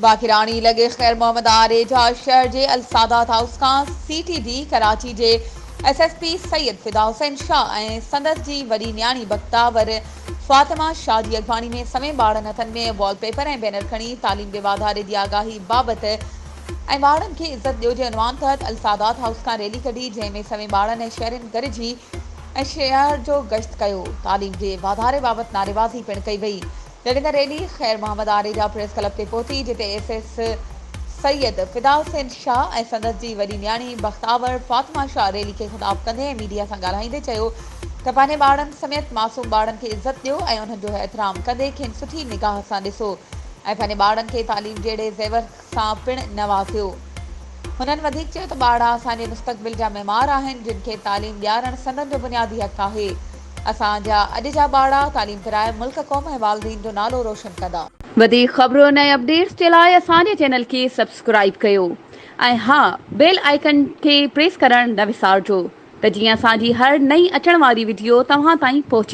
बाक़िराणी लॻे ख़ैर मोहम्मद आरेजा शहर जे अल सादात हाउस खां CTD कराची जे SSP सैयद फिदा हुसैन शाह ऐं संदसि जी वॾी न्याणी बख़्तावर फातिमा शाह जी अॻवानी में सवें ॿारनि हथनि में वॉलपेपर ऐं बैनर खणी तालीम जे वाधारे जी आगाही बाबति ऐं ॿारनि खे इज़त ॾियो जे उनवान तहत अल सादात हाउस खां रैली कढी, जंहिंमें सवें ॿारनि ऐं शहरनि गॾिजी ऐं शहर जो गश्त कयो। तालीम जे वाधारे बाबति नारेबाज़ी पिणु कई वई। जॾहिं रैली ख़ैर मोहम्मद आरेजा प्रेस क्लब ते पहुती, जिते SS सैयद फिदा हुसैन शाह ऐं संदसि जी वॾी न्याणी बख़्तावर फातिमा शाह रैली खे ख़िताब कंदे ऐं मीडिया सां ॻाल्हाईंदे चयो त पंहिंजे ॿारनि समेत मासूम ॿारनि खे इज़त ॾियो ऐं उन्हनि जो एतिराम कंदे खेनि सुठी निगाह सां ॾिसो ऐं पंहिंजे ॿारनि खे तालीम जहिड़े ज़ेवर सां पिणु नवाज़ियो। हुननि वधीक चयो त ॿार असांजे मुस्तक़बिल जा मेमार आहिनि, जिन खे तालीम ॾियारणु संदनि जो बुनियादी हक़ आहे। असांजा अॼु जा ॿार तालीम कराए मुल्क क़ौम ऐं वालिदीन जो नालो रोशन कंदा। वधीक ख़बरुनि ऐं अपडेट्स जे लाइ असांजे चैनल खे सब्सक्राइब कयो ऐं हा, बेल आइकन खे प्रेस करणु न विसारिजो त जीअं असांजी हर नई अचण वारी वीडियो तव्हां ताईं पहुची